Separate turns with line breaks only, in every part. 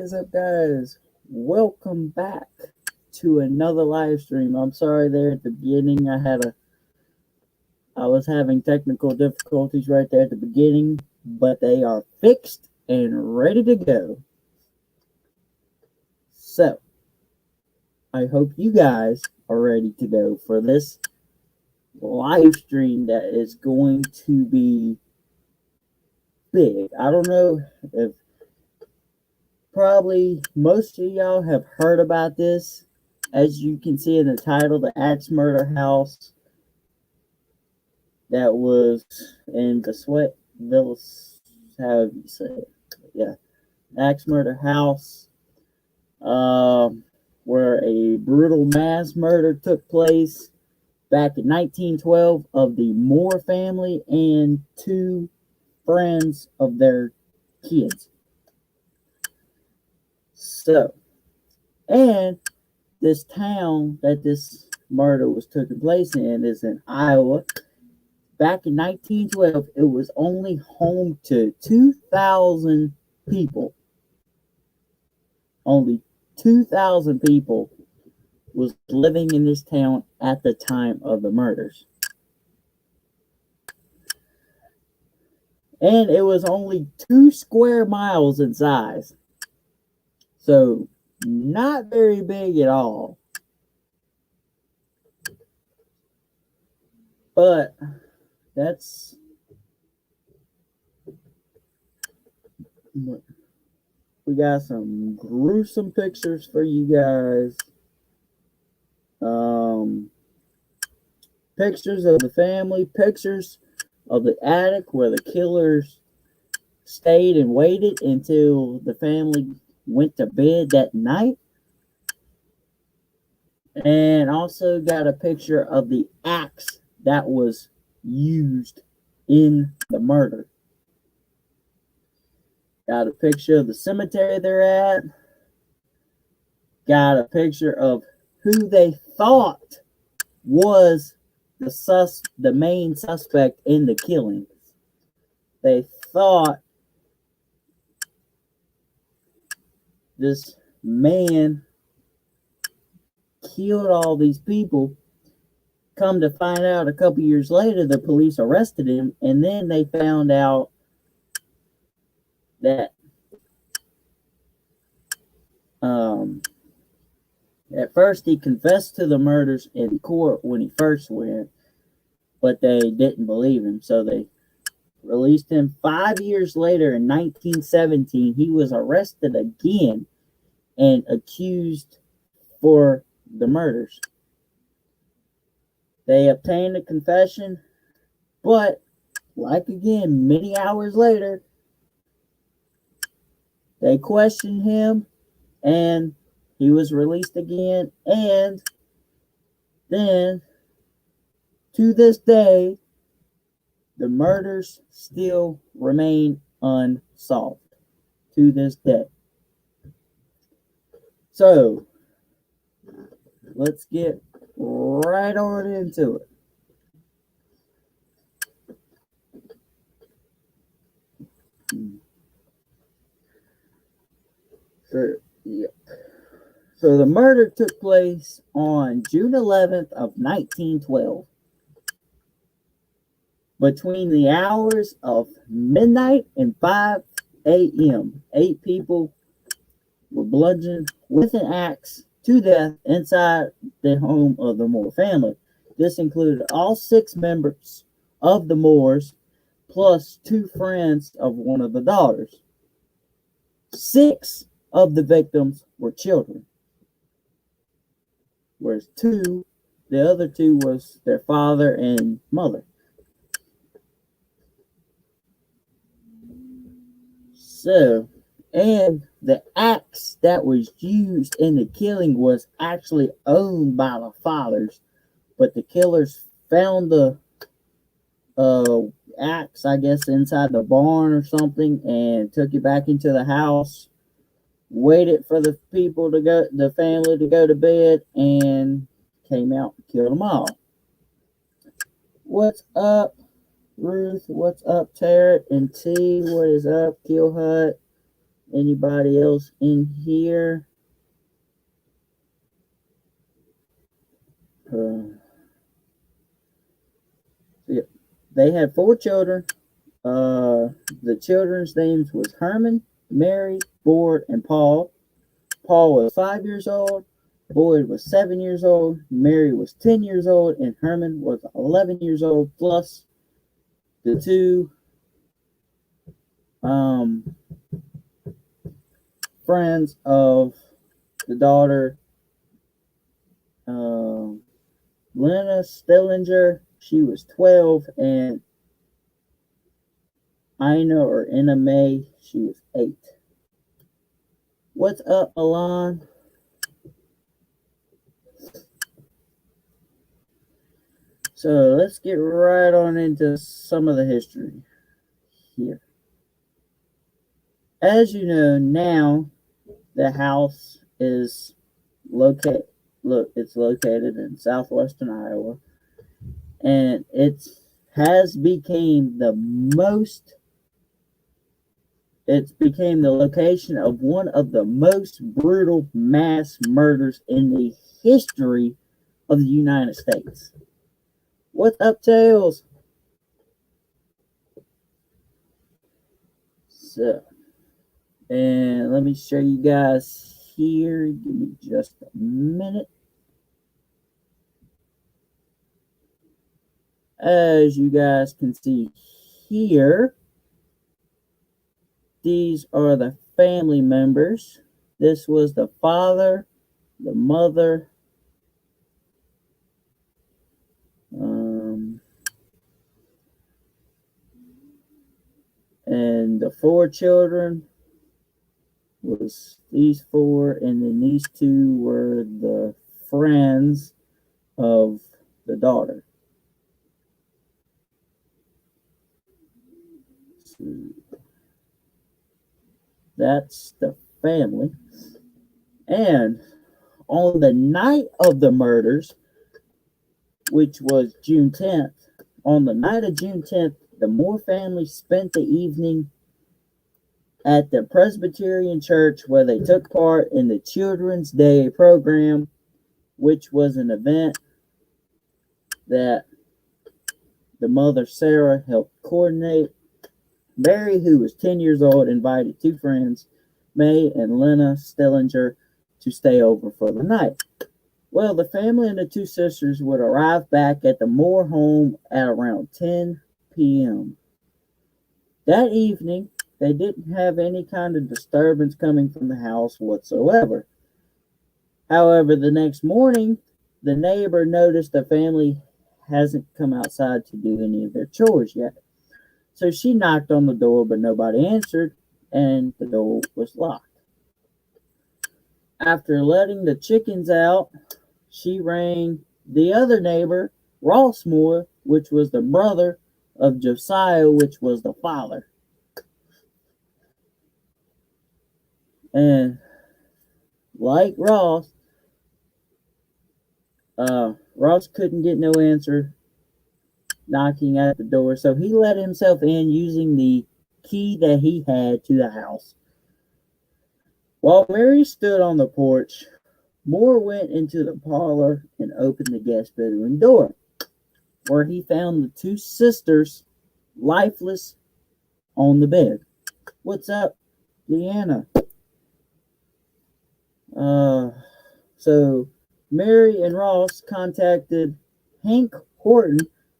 is up, guys? Welcome back to another live stream. I'm sorry there at the beginning. I was having technical difficulties right there at the beginning, but they are fixed and ready to go. So, I hope you guys are ready to go for this live stream that is going to be big. I don't know if probably most of y'all have heard about this. As you can see in the title, the Axe Murder House that was in the Sweat Villisca, however you say it. Yeah, Axe Murder House, where a brutal mass murder took place back in 1912 of the Moore family and two friends of their kids. So, and this town that this murder was taking place in is in Iowa. Back in 1912, it was only home to 2,000 people. Only 2,000 people was living in this town at the time of the murders. And it was only 2 square miles in size. So, not very big at all. But that's we got some gruesome pictures for you guys. Pictures of the family, pictures of the attic where the killers stayed and waited until the family went to bed that night. And also got a picture of the axe that was used in the murder. Got a picture of the cemetery they're at. Got a picture of who they thought was the main suspect in the killings. They thought this man killed all these people. Come to find out a couple years later, the police arrested him, and then they found out that at first he confessed to the murders in court when he first went, but they didn't believe him, so they released him. 5 years later, in 1917, he was arrested again and accused for the murders. They obtained a confession, but like again, many hours later, they questioned him and he was released again. And then, to this day, the murders still remain unsolved. To this day. So, let's get right on into it. So the murder took place on June 11th of 1912. Between the hours of midnight and 5 a.m., 8 people were bludgeoned with an axe to death inside the home of the Moore family. This included all 6 members of the Moores, plus 2 friends of one of the daughters. 6 of the victims were children, whereas the other 2 was their father and mother. So, and the axe that was used in the killing was actually owned by the fathers, but the killers found the axe, I guess, inside the barn or something, and took it back into the house, waited for the family to go to bed, and came out and killed them all. What's up, Ruth? What's up, Tarot and T? What is up, Kill Hut? Anybody else in here? Yeah, they had 4 children. The children's names was Herman, Mary, Boyd, and Paul. Paul was 5 years old. Boyd was 7 years old. Mary was 10 years old, and Herman was 11 years old. Plus the two friends of the daughter, Lena Stellinger. She was 12, and Ina or Ina May. She was 8. What's up, Alon? So let's get right on into some of the history here. As you know, now the house is located. Look, it's located in southwestern Iowa, and it has became the most. It's became the location of one of the most brutal mass murders in the history of the United States. What's up, Tails? So, and let me show you guys here. Give me just a minute. As you guys can see here, these are the family members. This was the father, the mother, and the 4 children was these 4, and then these 2 were the friends of the daughter. So that's the family. And on the night of the murders, which was June 10th, on the night of June 10th, the Moore family spent the evening at the Presbyterian Church where they took part in the Children's Day program, which was an event that the mother, Sarah, helped coordinate. Mary, who was 10 years old, invited 2 friends, May and Lena Stellinger, to stay over for the night. Well, the family and the 2 sisters would arrive back at the Moore home at around 10 p.m. That evening, they didn't have any kind of disturbance coming from the house whatsoever. However, the next morning, the neighbor noticed the family hasn't come outside to do any of their chores yet. So she knocked on the door, but nobody answered, and the door was locked. After letting the chickens out, she rang the other neighbor, Ross Moore, which was the brother of Josiah, which was the father. And like Ross couldn't get no answer knocking at the door, so he let himself in using the key that he had to the house. While Mary stood on the porch, Moore went into the parlor and opened the guest bedroom door, where he found the 2 sisters lifeless on the bed. What's up, Deanna? So Mary and Ross contacted Hank Horton,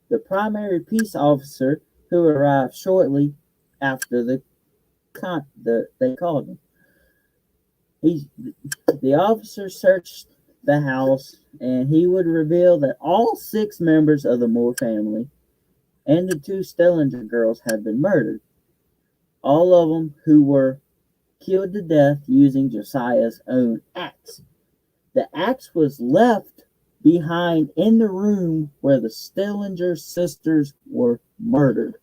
the primary peace officer, who arrived shortly after they called him. The officer searched the house, and he would reveal that all 6 members of the Moore family and the 2 Stellinger girls had been murdered. All of them who were killed to death using Josiah's own axe. The axe was left behind in the room where the Stellinger sisters were murdered.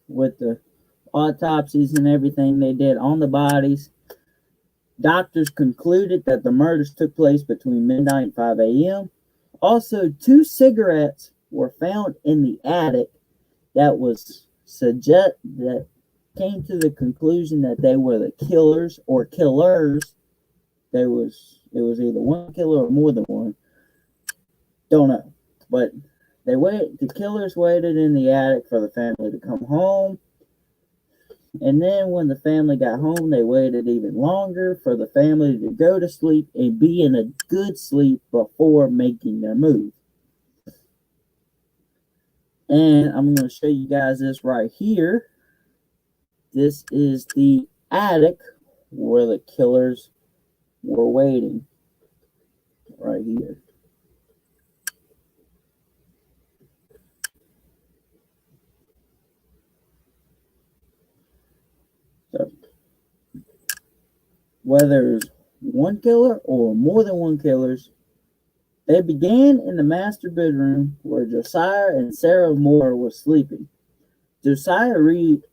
With the autopsies and everything they did on the bodies, doctors concluded that the murders took place between midnight and 5 a.m. Also, 2 cigarettes were found in the attic that was suggest that came to the conclusion that they were the killers or killers. It was either one killer or more than one. Don't know, but the killers waited in the attic for the family to come home. And then when the family got home, they waited even longer for the family to go to sleep and be in a good sleep before making their move. And I'm going to show you guys this right here. This is the attic where the killers were waiting. Right here. So, whether it's one killer or more than one killers, they began in the master bedroom where Josiah and Sarah Moore were sleeping. Josiah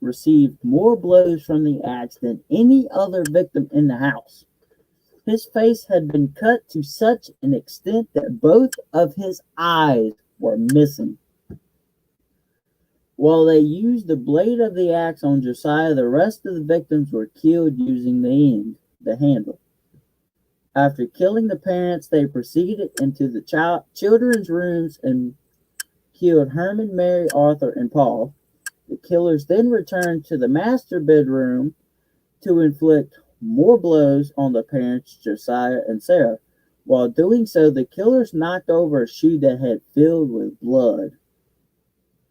received more blows from the axe than any other victim in the house. His face had been cut to such an extent that both of his eyes were missing. While they used the blade of the axe on Josiah, the rest of the victims were killed using the handle. After killing the parents, they proceeded into the children's rooms and killed Herman, Mary, Arthur, and Paul. The killers then returned to the master bedroom to inflict more blows on the parents, Josiah and Sarah. While doing so, the killers knocked over a shoe that had filled with blood.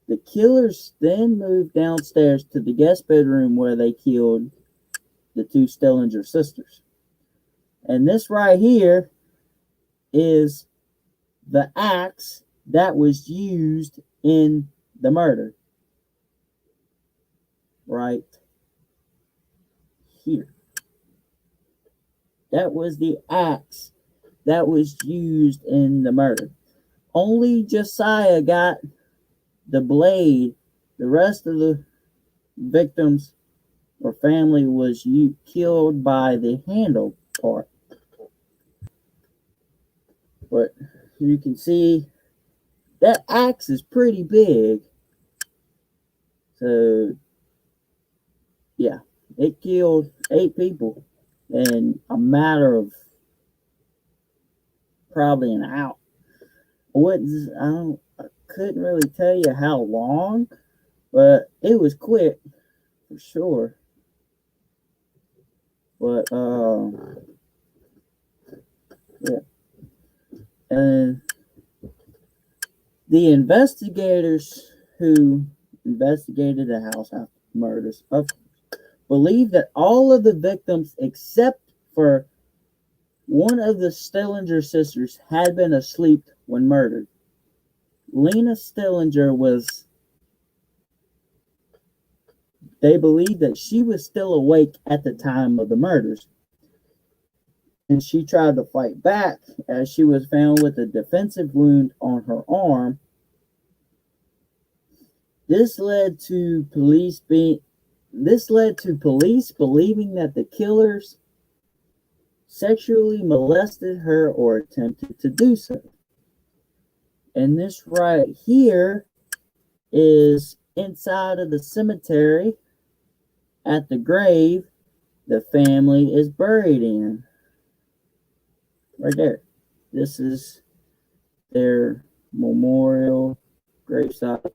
The killers then moved downstairs to the guest bedroom where they killed the 2 Stillinger sisters. And this right here is the axe that was used in the murder. Right here. That was the axe that was used in the murder. Only Josiah got the blade. The rest of the victims or family was killed by the handle part. But you can see that axe is pretty big. So, yeah, it killed 8 people in a matter of probably an hour. I couldn't really tell you how long, but it was quick for sure. But yeah, and the investigators who investigated the house after murders believe that all of the victims, except for one of the Stillinger sisters, had been asleep when murdered. Lena Stillinger they believe that she was still awake at the time of the murders. And she tried to fight back as she was found with a defensive wound on her arm. This led to police believing that the killers sexually molested her or attempted to do so. And this right here is inside of the cemetery at the grave the family is buried in. Right there. This is their memorial gravesite.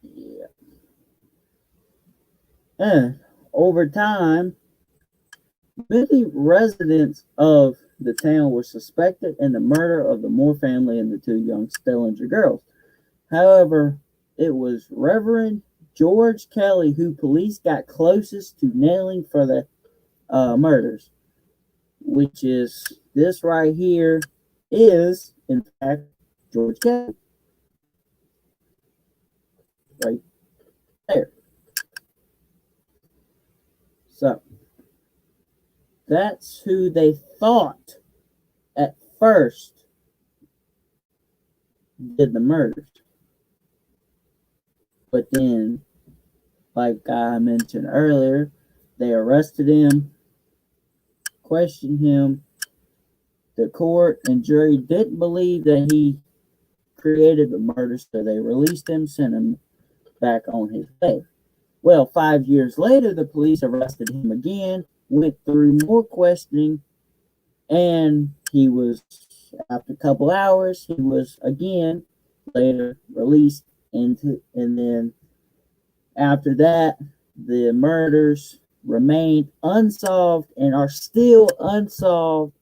Yeah. And over time, many residents of the town were suspected in the murder of the Moore family and the 2 young Stillinger girls. However, it was Reverend George Kelly who police got closest to nailing for the murders, which is this right here is, in fact, George Kelly. Right there. So, that's who they thought at first did the murders. But then, like I mentioned earlier, they arrested him, questioned him, the court and jury didn't believe that he created the murder, so they released him, sent him back on his way. Well, 5 years later, the police arrested him again, went through more questioning, and he was, after a couple hours, he was again later released and then after that, the murders remained unsolved and are still unsolved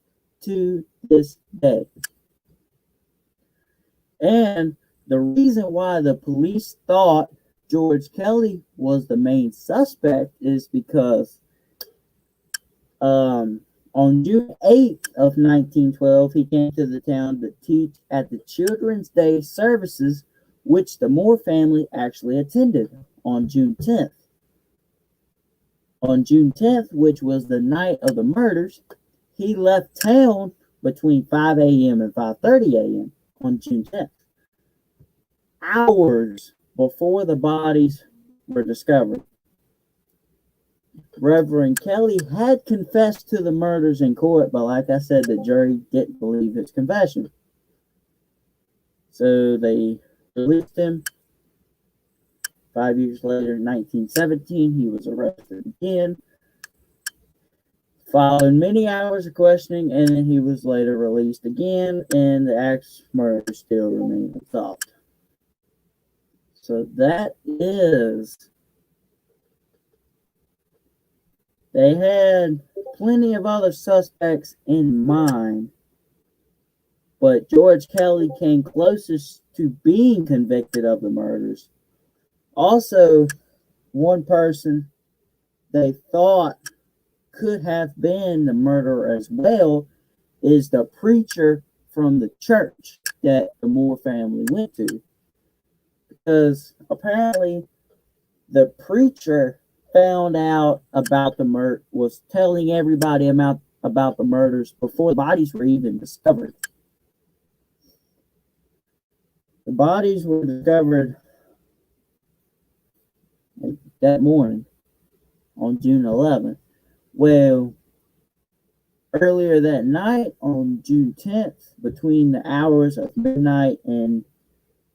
to this day. And the reason why the police thought George Kelly was the main suspect is because on June 8th of 1912, he came to the town to teach at the Children's Day services, which the Moore family actually attended on June 10th. On June 10th, which was the night of the murders, he left town between 5 a.m. and 5:30 a.m. on June 10th, hours before the bodies were discovered. Reverend Kelly had confessed to the murders in court, but like I said, the jury didn't believe his confession. So they released him. 5 years later, in 1917, he was arrested again, following many hours of questioning, and then he was later released again, and the axe murder still remained unsolved. So that is, they had plenty of other suspects in mind, but George Kelly came closest to being convicted of the murders. Also, one person they thought could have been the murderer as well is the preacher from the church that the Moore family went to. Because apparently the preacher found out about the murder, was telling everybody about the murders before the bodies were even discovered. The bodies were discovered that morning on June 11th. Well, earlier that night on June 10th, between the hours of midnight and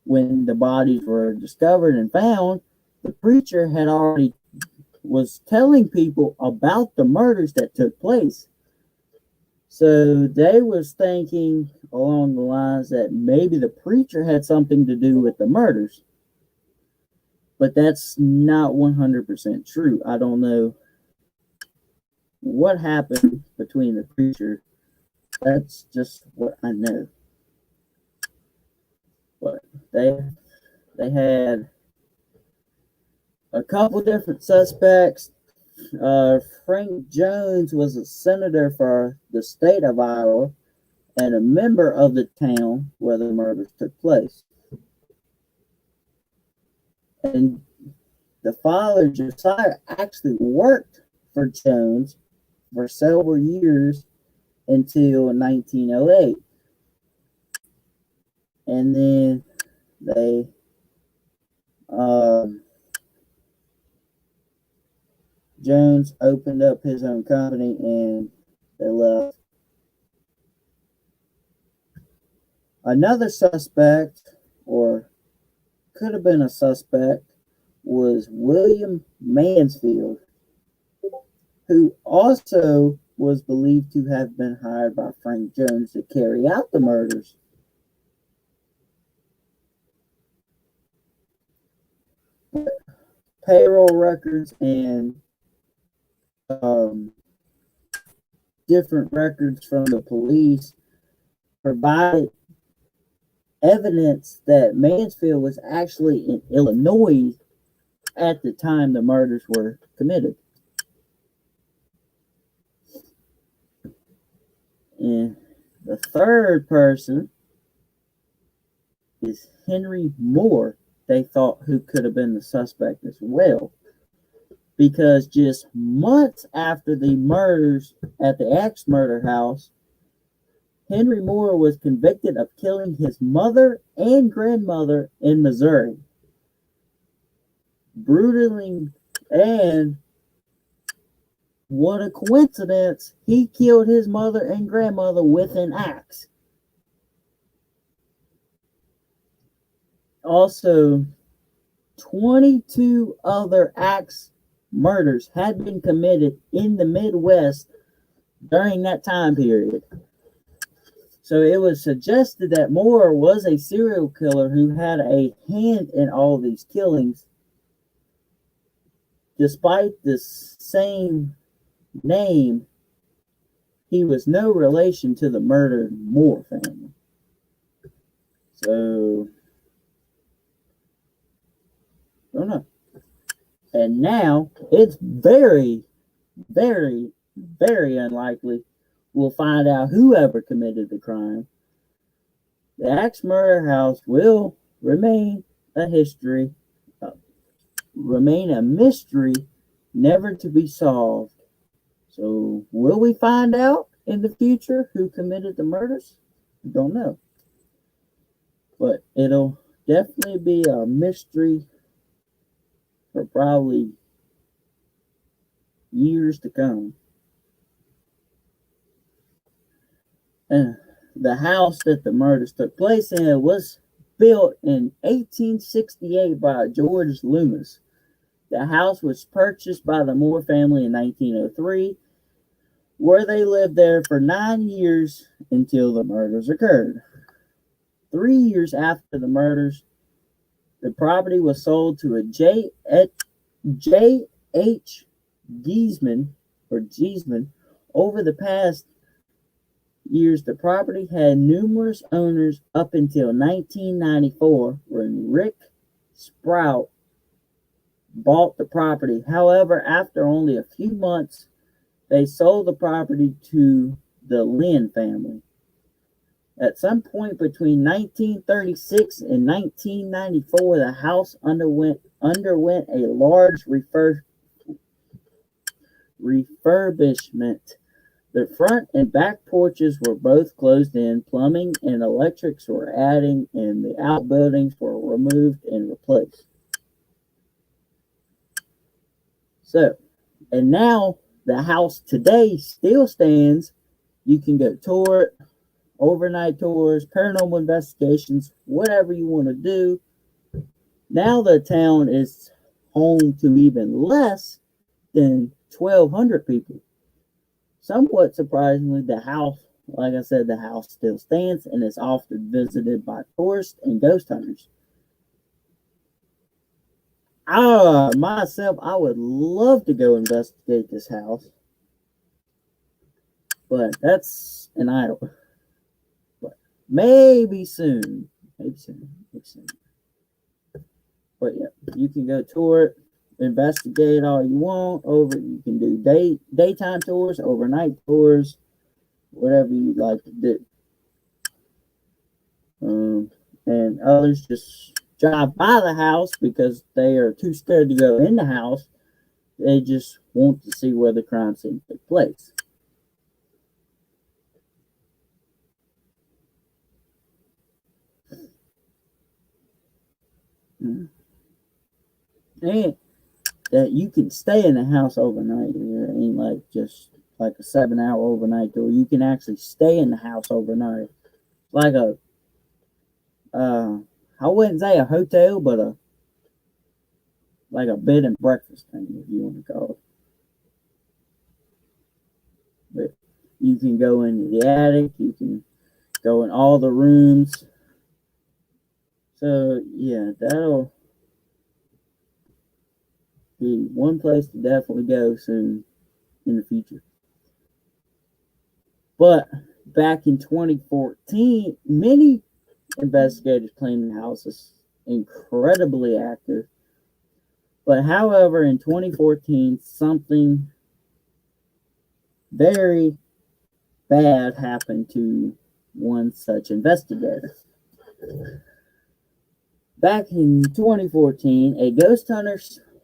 when the bodies were discovered and found, the preacher had already was telling people about the murders that took place. So they was thinking along the lines that maybe the preacher had something to do with the murders. But that's not 100% true. I don't know what happened between the preacher. That's just what I know. But they had a couple different suspects. Frank Jones was a senator for the state of Iowa and a member of the town where the murders took place. And the father, Josiah, actually worked for Jones for several years until 1908. And then they Jones opened up his own company and they left. Another suspect, or could have been a suspect, was William Mansfield, who also was believed to have been hired by Frank Jones to carry out the murders. Payroll records and different records from the police provided evidence that Mansfield was actually in Illinois at the time the murders were committed. And the third person is Henry Moore, they thought, who could have been the suspect as well. Because just months after the murders at the axe murder house, Henry Moore was convicted of killing his mother and grandmother in Missouri. Brutally, and what a coincidence. He killed his mother and grandmother with an axe. Also, 22 other axe murders had been committed in the Midwest during that time period. So it was suggested that Moore was a serial killer who had a hand in all these killings, despite the same name. He was no relation to the murdered Moore family. So, I don't know. And now it's very, very, very unlikely we'll find out whoever committed the crime. The Axe Murder House will remain a history, remain a mystery, never to be solved. So, will we find out in the future who committed the murders? We don't know. But it'll definitely be a mystery for probably years to come. And the house that the murders took place in was built in 1868 by George Loomis. The house was purchased by the Moore family in 1903, where they lived there for 9 years until the murders occurred. 3 years after the murders, the property was sold to a J. H. Giesman. Over the past years, the property had numerous owners up until 1994, when Rick Sprout bought the property. However, after only a few months, they sold the property to the Lynn family. At some point between 1936 and 1994, the house underwent a large refurbishment. The front and back porches were both closed in, plumbing and electrics were added, and the outbuildings were removed and replaced. So, and now the house today still stands. You can go tour it, overnight tours, paranormal investigations, whatever you want to do. Now the town is home to even less than 1,200 people. Somewhat surprisingly, the house, like I said, the house still stands and is often visited by tourists and ghost hunters. Myself, I would love to go investigate this house, but that's an idol. But maybe soon. Maybe soon. But yeah, you can go tour it, investigate all you want. You can do daytime tours, overnight tours, whatever you'd like to do. And others just drive by the house because they are too scared to go in the house. They just want to see where the crime scene took place. And that you can stay in the house overnight. It ain't like just like a 7-hour overnight tour. You can actually stay in the house overnight. Like I wouldn't say a hotel, but like a bed and breakfast thing, if you want to call it. But you can go into the attic, you can go in all the rooms. So yeah, that'll be one place to definitely go soon in the future. But back in 2014, many investigators claimed the house is incredibly active. But however, in 2014, something very bad happened to one such investigator. Back in 2014, a ghost hunter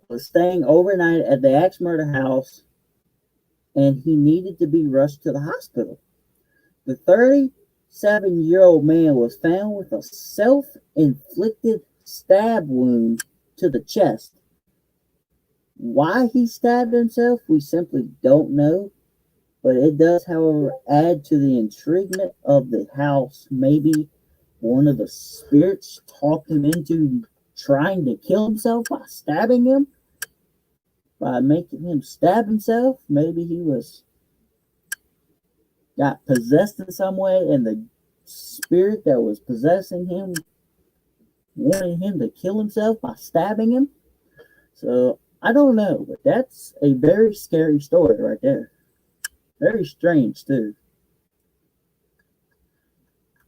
was staying overnight at the Axe Murder House, and he needed to be rushed to the hospital. The 37-year-old man was found with a self-inflicted stab wound to the chest. Why he stabbed himself, we simply don't know. But it does, however, add to the intriguement of the house. Maybe one of the spirits talked him into trying to kill himself by stabbing him, by making him stab himself. Maybe he got possessed in some way, and the spirit that was possessing him wanted him to kill himself by stabbing him. So I don't know, but that's a very scary story right there. Very strange too.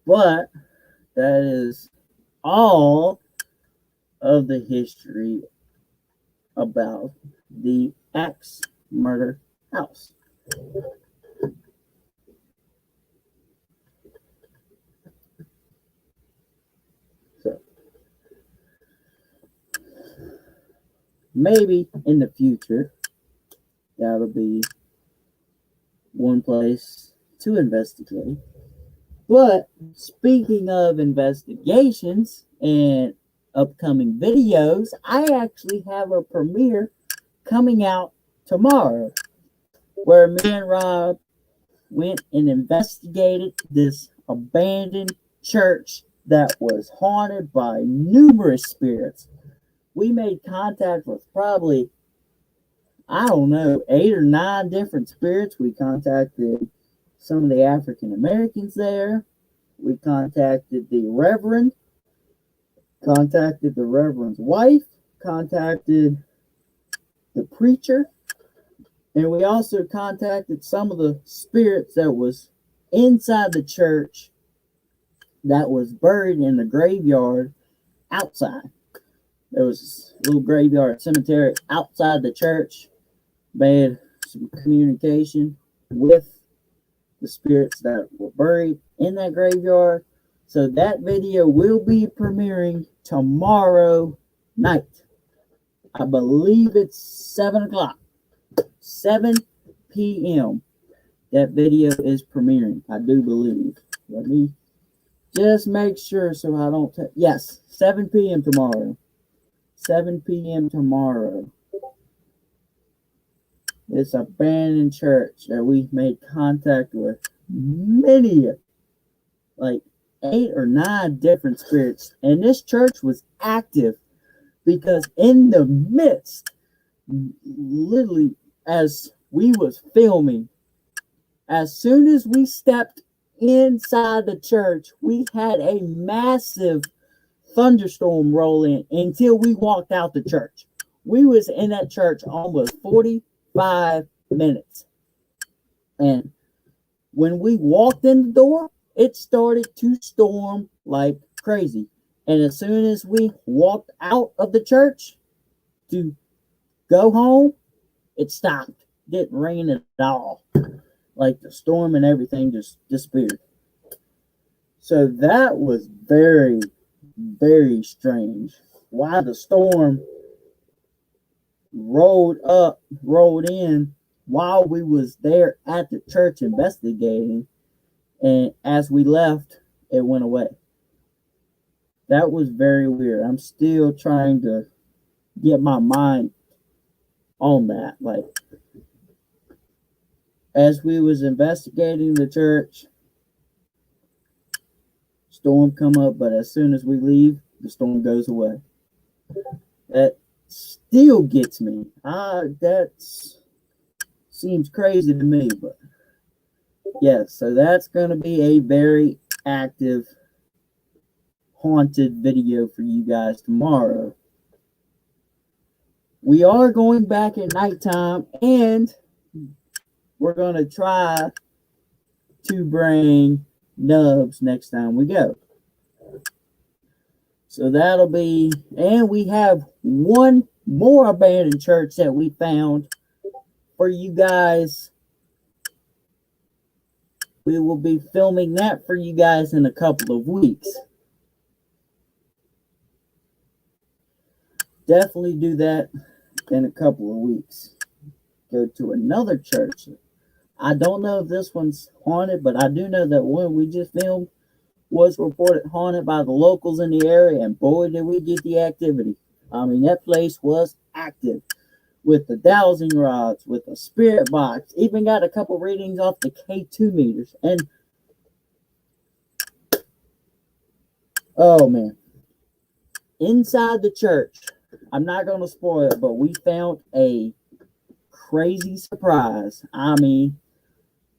But that is all of the history about the axe murder house. So maybe in the future that'll be one place to investigate. But speaking of investigations and upcoming videos, I actually have a premiere coming out tomorrow where me and Rob went and investigated this abandoned church that was haunted by numerous spirits. We made contact with probably, I don't know, 8 or 9 different spirits. We contacted some of the African Americans there. We contacted the Reverend, contacted the Reverend's wife, contacted the preacher, and we also contacted some of the spirits that was inside the church that was buried in the graveyard outside. There was a little graveyard cemetery outside the church. Made some communication with the spirits that were buried in that graveyard. So that video will be premiering tomorrow night. I believe it's 7 o'clock. 7 p.m. That video is premiering. I do believe. Let me just make sure so I don't... yes, 7 p.m. tomorrow. 7 p.m. tomorrow. This abandoned church that we made contact with many, like 8 or 9 different spirits. And this church was active because in the midst, literally as we was filming, as soon as we stepped inside the church, we had a massive thunderstorm roll in until we walked out the church. We was in that church almost 45 minutes. And when we walked in the door, it started to storm like crazy. And as soon as we walked out of the church to go home, it stopped. It didn't rain at all. Like the storm and everything just disappeared. So that was very, very strange. Why the storm rolled in while we was there at the church investigating, and as we left, it went away. That was very weird. I'm still trying to get my mind on that. Like, as we was investigating the church, storm come up, but as soon as we leave, the storm goes away. That still gets me. That seems crazy to me, but yeah, so that's going to be a very active haunted video for you guys tomorrow. We are going back at nighttime, and we're going to try to bring Nubs next time we go. So that'll be, and we have one more abandoned church that we found for you guys. We will be filming that for you guys in a couple of weeks. Definitely do that in a couple of weeks. Go to another church. I don't know if this one's haunted, but I do know that one we just filmed was reported haunted by the locals in the area, and boy, did we get the activity. I mean, that place was active. with the dowsing rods, with a spirit box, even got a couple readings off the K2 meters. And oh man, inside the church, I'm not going to spoil it, but we found a crazy surprise. I mean,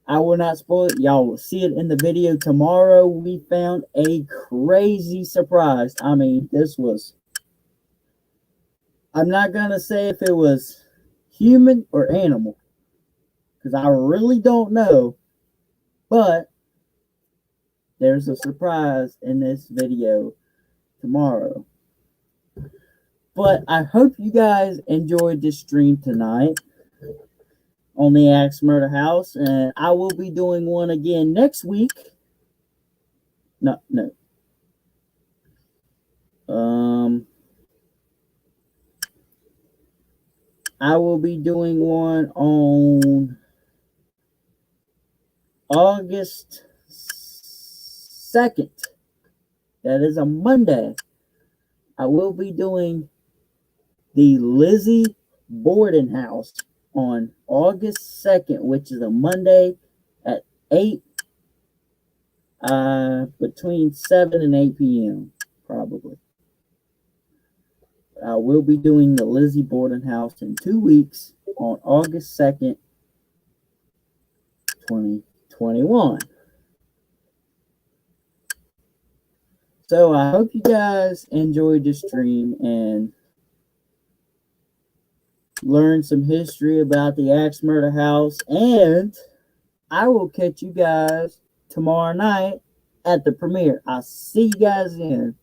I will not spoil it. Y'all will see it in the video tomorrow. We found a crazy surprise. I mean, this was, I'm not going to say if it was human or animal, because I really don't know, but there's a surprise in this video tomorrow. But I hope you guys enjoyed this stream tonight on the Axe Murder House, and I will be doing one again next week. No. I will be doing one on August 2nd. That is a Monday. I will be doing the Lizzie Borden House on August 2nd, which is a Monday at 8, between 7 and 8 p.m. probably. I will be doing the Lizzie Borden House in 2 weeks on August 2nd, 2021. So I hope you guys enjoyed this stream and learned some history about the Axe Murder House. And I will catch you guys tomorrow night at the premiere. I'll see you guys then.